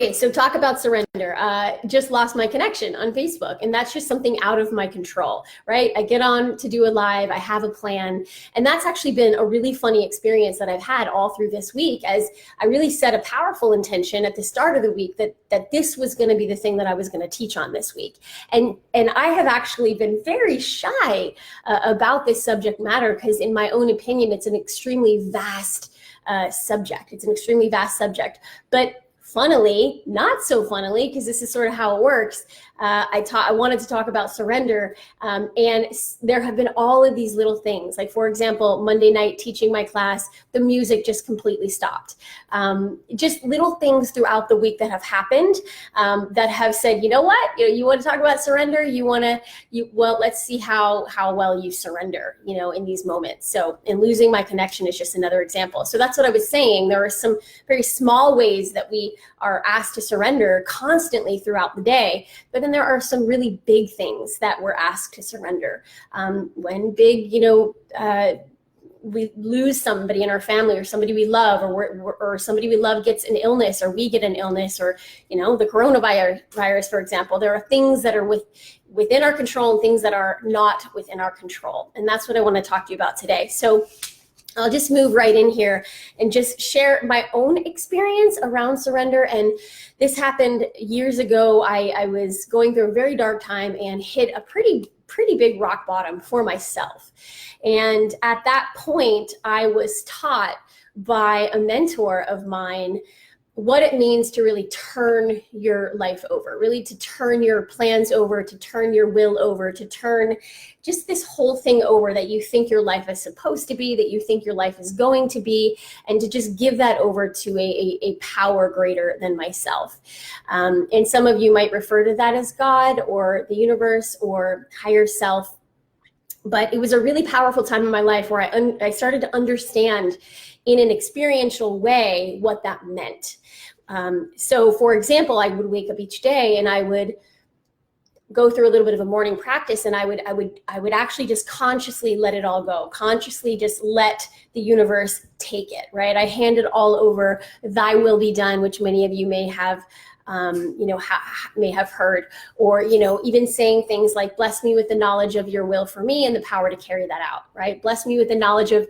Okay, so talk about surrender. Just lost my connection on Facebook, and that's just something out of my control, right? I get on to do a live, I have a plan, and that's actually been a really funny experience that I've had all through this week, as I really set a powerful intention at the start of the week that this was going to be the thing that I was going to teach on this week. And I have actually been very shy about this subject matter, because in my own opinion, it's an extremely vast subject. It's an extremely vast subject, but funnily, not so funnily, because this is sort of how it works, I wanted to talk about surrender, and there have been all of these little things. Like, for example, Monday night teaching my class, the music just completely stopped. Just little things throughout the week that have happened, that have said, you know what, you want to talk about surrender? Well, let's see how well you surrender, in these moments. So, and losing my connection is just another example. So that's what I was saying. There are some very small ways that we are asked to surrender constantly throughout the day, but then there are some really big things that we're asked to surrender. When big, we lose somebody in our family, or somebody we love, or somebody we love gets an illness, or we get an illness, or the coronavirus, for example. There are things that are within our control and things that are not within our control, and that's what I want to talk to you about today. So I'll just move right in here and just share my own experience around surrender. And this happened years ago. I was going through a very dark time and hit a pretty big rock bottom for myself. And at that point, I was taught by a mentor of mine what it means to really turn your life over, really to turn your plans over, to turn your will over, to turn just this whole thing over that you think your life is supposed to be, that you think your life is going to be, and to just give that over to a power greater than myself. And some of you might refer to that as God, or the universe, or higher self. But it was a really powerful time in my life where I started to understand in an experiential way what that meant. So for example, I would wake up each day and I would go through a little bit of a morning practice, and I would actually just consciously let it all go, consciously just let the universe take it, right? I hand it all over, thy will be done, which many of you may have may have heard, or, even saying things like, bless me with the knowledge of your will for me and the power to carry that out, right? Bless me with the knowledge of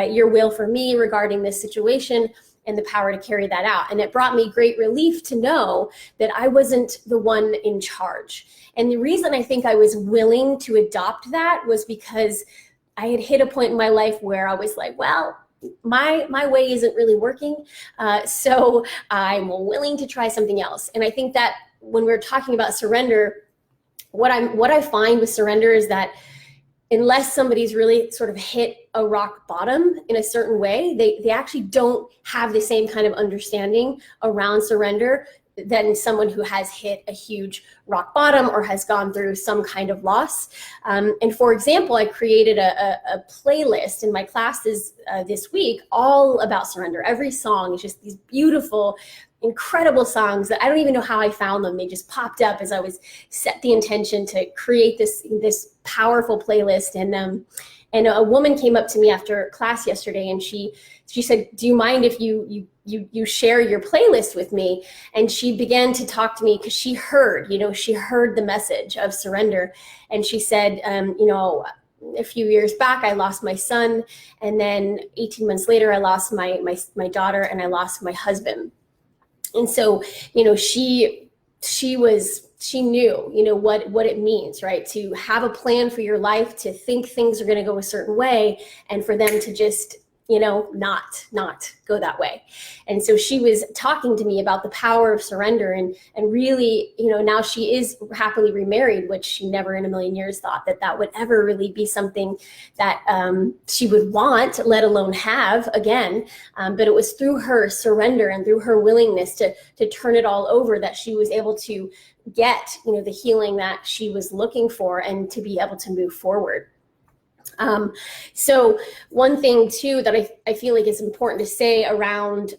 your will for me regarding this situation and the power to carry that out. And it brought me great relief to know that I wasn't the one in charge. And the reason I think I was willing to adopt that was because I had hit a point in my life where I was like, well, my way isn't really working, so I'm willing to try something else. And I think that when we're talking about surrender, what I find with surrender is that unless somebody's really sort of hit a rock bottom in a certain way, they actually don't have the same kind of understanding around surrender than someone who has hit a huge rock bottom or has gone through some kind of loss. And for example, I created a playlist in my classes this week all about surrender. Every song is just these beautiful, incredible songs that I don't even know how I found them. They just popped up as I was set the intention to create this powerful playlist. And a woman came up to me after class yesterday, and she said, do you mind if you share your playlist with me? And she began to talk to me because she heard the message of surrender. And she said, a few years back, I lost my son. And then 18 months later, I lost my daughter, and I lost my husband. And so, she knew, what it means, right? To have a plan for your life, to think things are going to go a certain way, and for them to just, not go that way. And so she was talking to me about the power of surrender, and really, now she is happily remarried, which she never in a million years thought that would ever really be something that she would want, let alone have again. But it was through her surrender and through her willingness to turn it all over that she was able to get, the healing that she was looking for, and to be able to move forward. So one thing too that I feel like is important to say around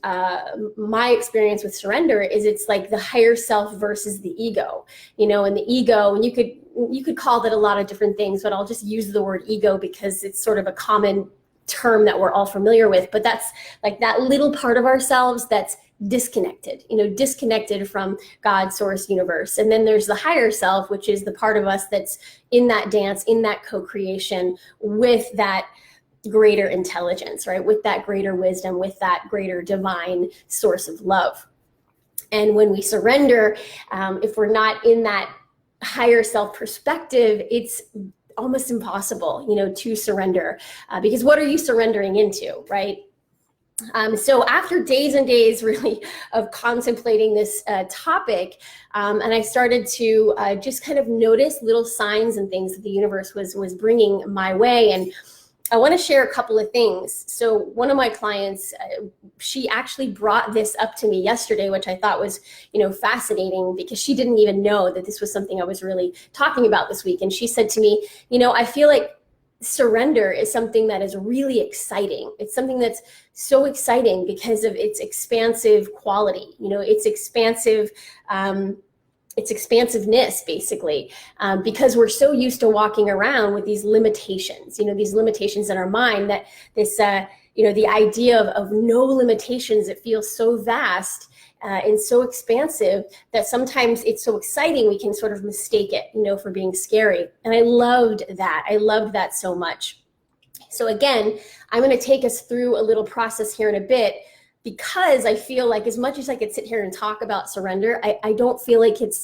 my experience with surrender is it's like the higher self versus the ego, and the ego, and you could call that a lot of different things, but I'll just use the word ego because it's sort of a common term that we're all familiar with. But that's like that little part of ourselves that's disconnected, disconnected from God, source, universe. And then there's the higher self, which is the part of us that's in that dance, in that co-creation with that greater intelligence, right? With that greater wisdom, with that greater divine source of love. And when we surrender, if we're not in that higher self perspective, it's almost impossible, to surrender, because what are you surrendering into, right? So after days and days really of contemplating this topic, and I started to just kind of notice little signs and things that the universe was bringing my way. And I want to share a couple of things. So one of my clients, she actually brought this up to me yesterday, which I thought was, fascinating, because she didn't even know that this was something I was really talking about this week. And she said to me, I feel like surrender is something that is really exciting. It's something that's so exciting because of its expansive quality, its expansiveness, basically, because we're so used to walking around with these limitations, these limitations in our mind, that this, the idea of no limitations, it feels so vast and so expansive that sometimes it's so exciting we can sort of mistake it, for being scary. And I loved that. I loved that so much. So again, I'm going to take us through a little process here in a bit, because I feel like as much as I could sit here and talk about surrender, I don't feel like it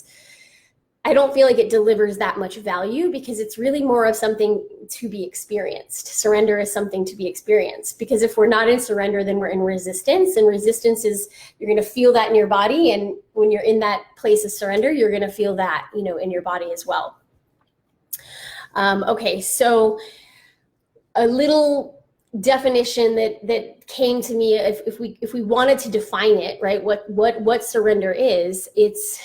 delivers that much value, because it's really more of something to be experienced. Surrender is something to be experienced, because if we're not in surrender, then we're in resistance, and resistance is, you're going to feel that in your body. And when you're in that place of surrender, you're going to feel that, in your body as well. Okay, so a little definition that came to me, if we wanted to define it, right, what surrender is, it's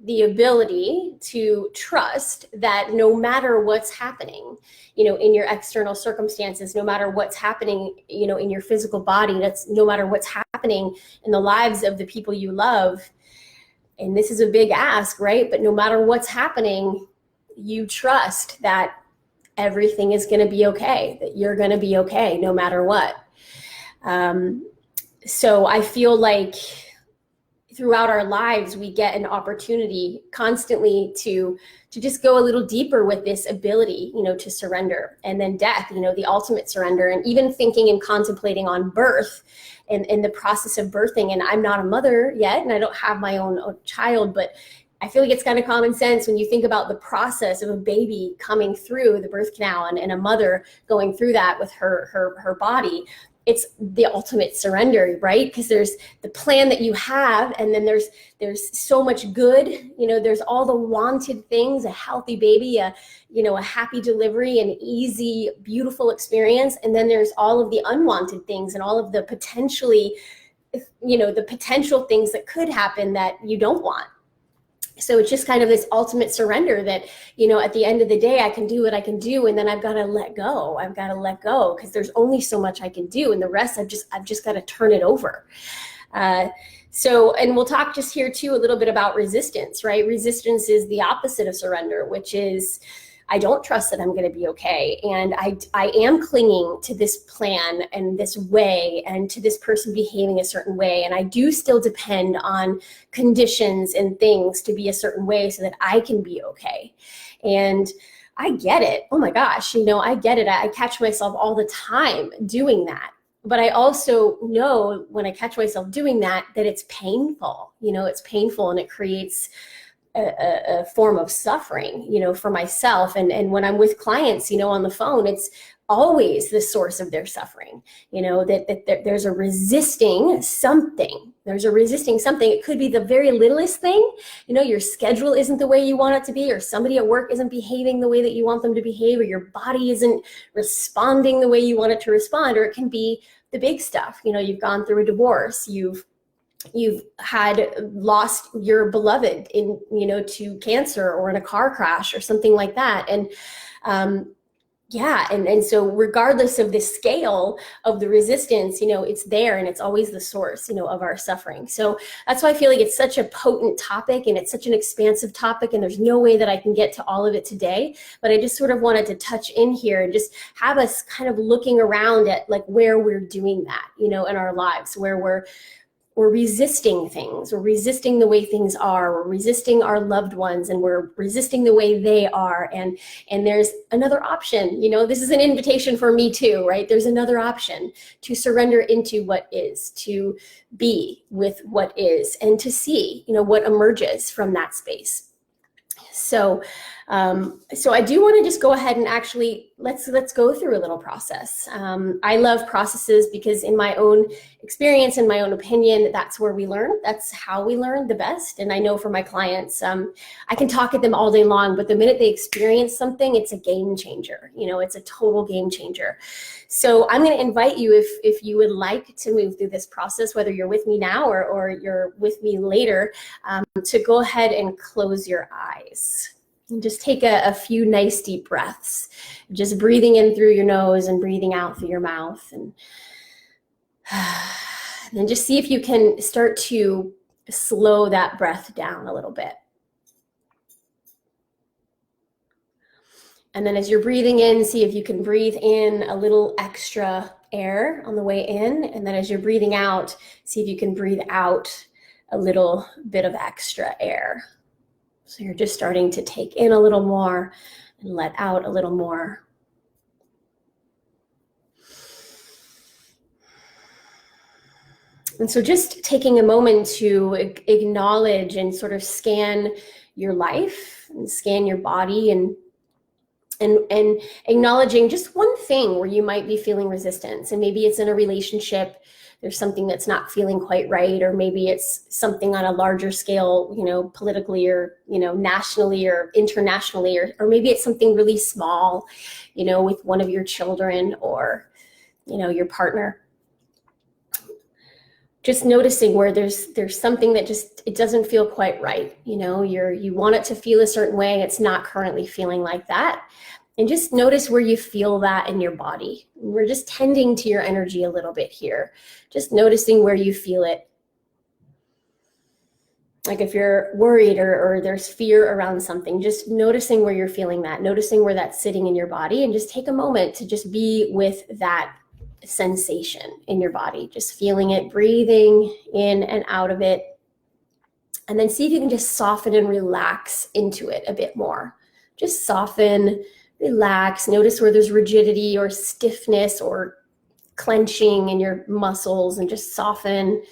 the ability to trust that no matter what's happening, in your external circumstances, no matter what's happening, in your physical body, that's no matter what's happening in the lives of the people you love. And this is a big ask, right? But no matter what's happening, you trust that everything is going to be okay, that you're going to be okay no matter what. So I feel like throughout our lives, we get an opportunity constantly to just go a little deeper with this ability, to surrender. And then death, the ultimate surrender. And even thinking and contemplating on birth and the process of birthing. And I'm not a mother yet, and I don't have my own child, but I feel like it's kind of common sense when you think about the process of a baby coming through the birth canal and a mother going through that with her body. It's the ultimate surrender, right? Because there's the plan that you have, and then there's so much good, there's all the wanted things, a healthy baby, a happy delivery, an easy, beautiful experience. And then there's all of the unwanted things and all of the potentially, the potential things that could happen that you don't want. So it's just kind of this ultimate surrender that, at the end of the day, I can do what I can do. And then I've got to let go. I've got to let go, because there's only so much I can do. And the rest, I've just got to turn it over. And we'll talk just here too, a little bit about resistance, right? Resistance is the opposite of surrender, which is, I don't trust that I'm going to be okay. And I am clinging to this plan and this way and to this person behaving a certain way. And I do still depend on conditions and things to be a certain way so that I can be okay. And I get it. Oh my gosh, I get it. I catch myself all the time doing that. But I also know when I catch myself doing that it's painful. It's painful, and it creates a form of suffering, for myself. And when I'm with clients, on the phone, it's always the source of their suffering, that there's a resisting something. There's a resisting something. It could be the very littlest thing. Your schedule isn't the way you want it to be, or somebody at work isn't behaving the way that you want them to behave, or your body isn't responding the way you want it to respond. Or it can be the big stuff. You've gone through a divorce, you've had lost your beloved to cancer or in a car crash or something like that. And and so regardless of the scale of the resistance, it's there, and it's always the source, of our suffering. So that's why I feel like it's such a potent topic, and it's such an expansive topic, and there's no way that I can get to all of it today. But I just sort of wanted to touch in here and just have us kind of looking around at like where we're doing that, in our lives, where we're we're resisting things, we're resisting the way things are, we're resisting our loved ones, and we're resisting the way they are. And there's another option. You know, this is an invitation for me too, right? There's another option to surrender into what is, to be with what is, and to see, you know, what emerges from that space. So I do want to just go ahead and actually let's go through a little process. I love processes because in my own experience, in my own opinion, that's where we learn. That's how we learn the best. And I know for my clients, I can talk at them all day long, but the minute they experience something, it's a game changer. You know, it's a total game changer. So I'm going to invite you, if you would like to move through this process, whether you're with me now or you're with me later, to go ahead and close your eyes. And just take a few nice deep breaths, just breathing in through your nose and breathing out through your mouth. And then just see if you can start to slow that breath down a little bit. And then as you're breathing in, see if you can breathe in a little extra air on the way in. And then as you're breathing out, see if you can breathe out a little bit of extra air. So you're just starting to take in a little more and let out a little more. And so just taking a moment to acknowledge and sort of scan your life and scan your body and acknowledging just one thing where you might be feeling resistance. And maybe it's in a relationship, there's something that's not feeling quite right, or maybe it's something on a larger scale, you know, politically or, you know, nationally or internationally, or maybe it's something really small, you know, with one of your children or, you know, your partner. Just noticing where there's something that just, it doesn't feel quite right. You know, you want it to feel a certain way. It's not currently feeling like that. And just notice where you feel that in your body. We're just tending to your energy a little bit here. Just noticing where you feel it. Like if you're worried or there's fear around something, just noticing where you're feeling that, noticing where that's sitting in your body, and just take a moment to just be with that sensation in your body, just feeling it, breathing in and out of it. And then see if you can just soften and relax into it a bit more. Just soften, relax, notice where there's rigidity or stiffness or clenching in your muscles, and just soften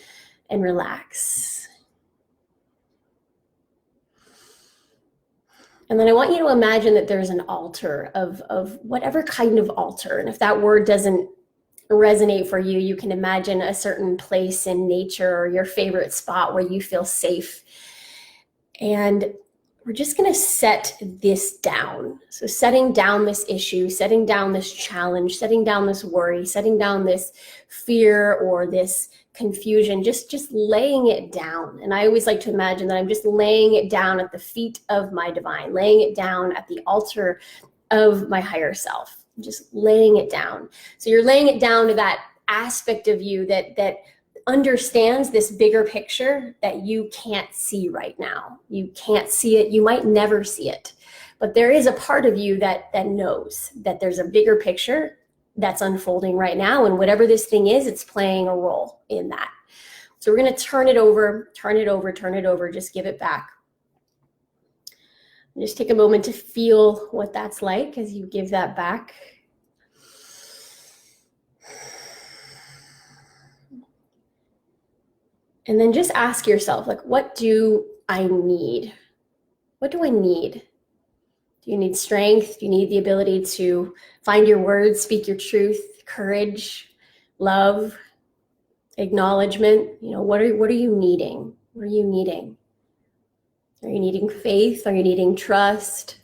and relax. And then I want you to imagine that there's an altar of whatever kind of altar. And if that word doesn't resonate for you, you can imagine a certain place in nature or your favorite spot where you feel safe. And we're just going to set this down. So setting down this issue, setting down this challenge, setting down this worry, setting down this fear or this confusion, just laying it down. And I always like to imagine that I'm just laying it down at the feet of my divine, laying it down at the altar of my higher self, just laying it down. So you're laying it down to that aspect of you that understands this bigger picture that you can't see right now. You can't see it. You might never see it. But there is a part of you that knows that there's a bigger picture that's unfolding right now. And whatever this thing is, it's playing a role in that. So we're going to turn it over, just give it back. And just take a moment to feel what that's like as you give that back. And then just ask yourself, like, what do I need? What do I need? Do you need strength? Do you need the ability to find your words, speak your truth, courage, love, acknowledgement? You know, what are you needing? What are you needing? Are you needing faith? Are you needing trust?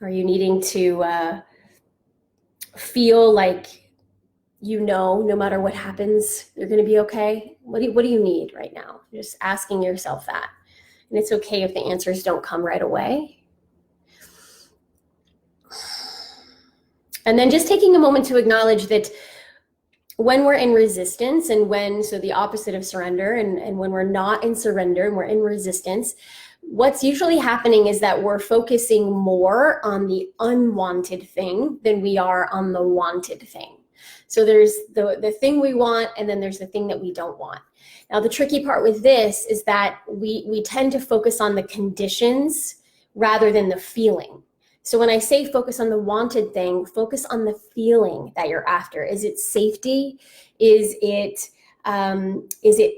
Are you needing to feel like you know, no matter what happens, you're going to be okay? What do you need right now? Just asking yourself that. And it's okay if the answers don't come right away. And then just taking a moment to acknowledge that when we're in resistance so the opposite of surrender, and when we're not in surrender and we're in resistance, what's usually happening is that we're focusing more on the unwanted thing than we are on the wanted thing. So there's the thing we want, and then there's the thing that we don't want. Now, the tricky part with this is that we tend to focus on the conditions rather than the feeling. So when I say focus on the wanted thing, focus on the feeling that you're after. Is it safety? Is it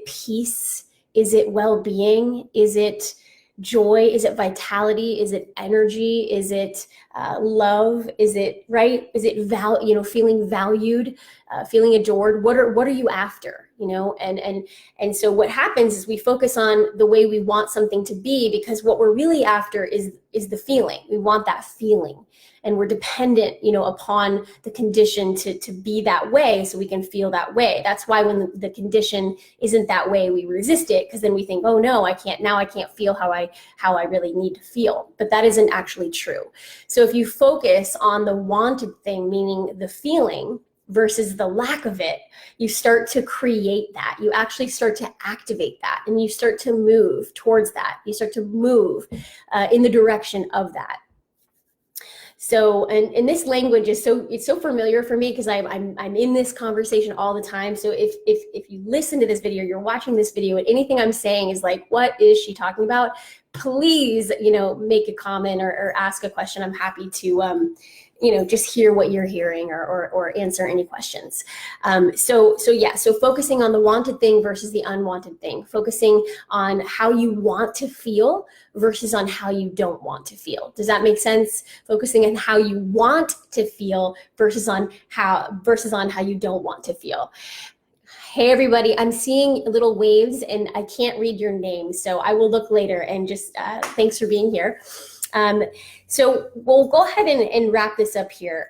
peace? Is it well-being? Is it joy? Is it vitality? Is it energy? Is it love? Is it right? Is it feeling valued, feeling adored? What are you after? And so what happens is we focus on the way we want something to be, because what we're really after is the feeling. We want that feeling, and we're dependent, upon the condition to be that way, so we can feel that way. That's why when the condition isn't that way, we resist it, because then we think, oh no, I can't feel how I really need to feel. But that isn't actually true. So if you focus on the wanted thing, meaning the feeling, versus the lack of it, you start to create that. You actually start to activate that, and you start to move towards that. You start to move in the direction of that. So, and this language is so familiar for me, because I'm in this conversation all the time. So if you listen to this video, you're watching this video, and anything I'm saying is like, what is she talking about? Please, make a comment or ask a question. I'm happy to just hear what you're hearing or answer any questions. So focusing on the wanted thing versus the unwanted thing, focusing on how you want to feel versus on how you don't want to feel. Does that make sense? Focusing on how you want to feel versus on how you don't want to feel. Hey everybody, I'm seeing little waves and I can't read your name, so I will look later, and just thanks for being here. So we'll go ahead and wrap this up here.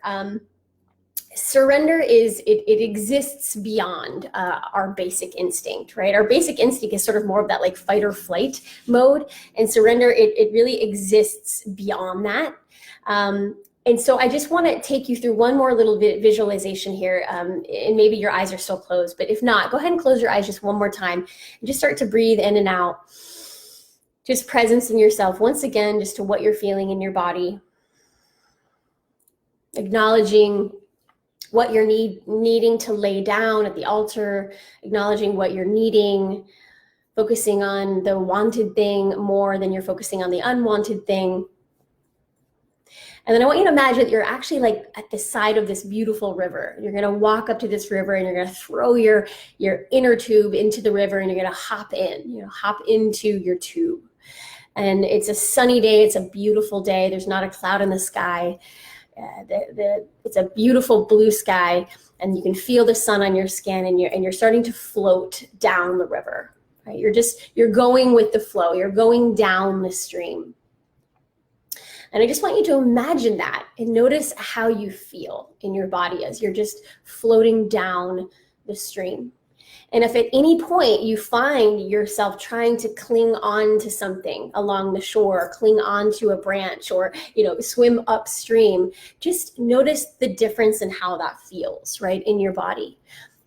Surrender it exists beyond our basic instinct, right? Our basic instinct is sort of more of that like fight or flight mode, and surrender, it really exists beyond that. And so I just want to take you through one more little bit visualization here, and maybe your eyes are still closed, but if not, go ahead and close your eyes just one more time and just start to breathe in and out. Just presence in yourself once again, just to what you're feeling in your body. Acknowledging what you're needing to lay down at the altar, acknowledging what you're needing, focusing on the wanted thing more than you're focusing on the unwanted thing. And then I want you to imagine that you're actually like at the side of this beautiful river. You're gonna walk up to this river and you're gonna throw your inner tube into the river, and you're gonna hop into your tube. And it's a sunny day, it's a beautiful day. There's not a cloud in the sky. It's a beautiful blue sky, and you can feel the sun on your skin, and you're starting to float down the river, right? You're going with the flow. You're going down the stream. And I just want you to imagine that and notice how you feel in your body as you're just floating down the stream. And if at any point you find yourself trying to cling on to something along the shore, cling on to a branch, or swim upstream, just notice the difference in how that feels, right, in your body.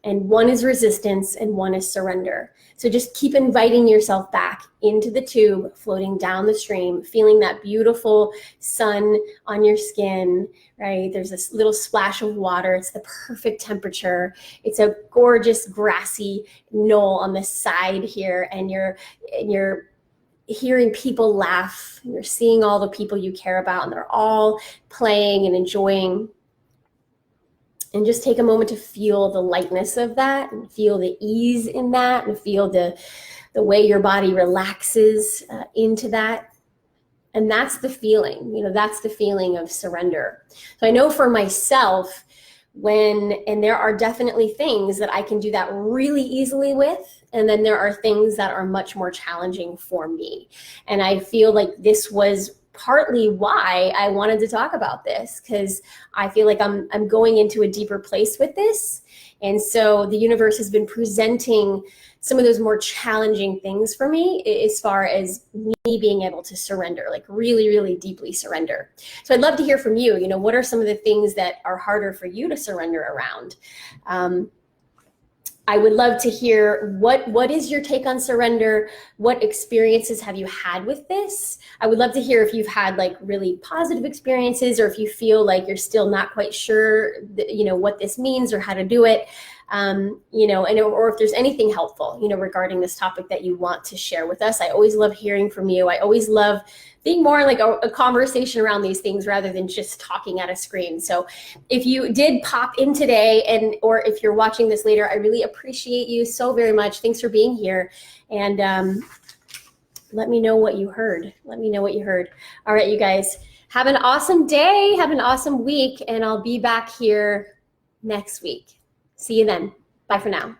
And one is resistance and one is surrender. So just keep inviting yourself back into the tube, floating down the stream, feeling that beautiful sun on your skin, right? There's this little splash of water. It's the perfect temperature. It's a gorgeous grassy knoll on the side here, and you're hearing people laugh. You're seeing all the people you care about, and they're all playing and enjoying. And just take a moment to feel the lightness of that, and feel the ease in that, and feel the way your body relaxes into that. And that's the feeling, that's the feeling of surrender. So I know for myself, and there are definitely things that I can do that really easily with, and then there are things that are much more challenging for me. And I feel like this was partly why I wanted to talk about this, because I feel like I'm going into a deeper place with this. And so the universe has been presenting some of those more challenging things for me as far as me being able to surrender, like really, really deeply surrender. So I'd love to hear from you. What are some of the things that are harder for you to surrender around? I would love to hear what is your take on surrender? What experiences have you had with this? I would love to hear if you've had like really positive experiences, or if you feel like you're still not quite sure, what this means or how to do it. Or if there's anything helpful, regarding this topic that you want to share with us. I always love hearing from you. I always love being more like a conversation around these things rather than just talking at a screen. So if you did pop in today, or if you're watching this later, I really appreciate you so very much. Thanks for being here. And let me know what you heard. All right, you guys, have an awesome day. Have an awesome week. And I'll be back here next week. See you then. Bye for now.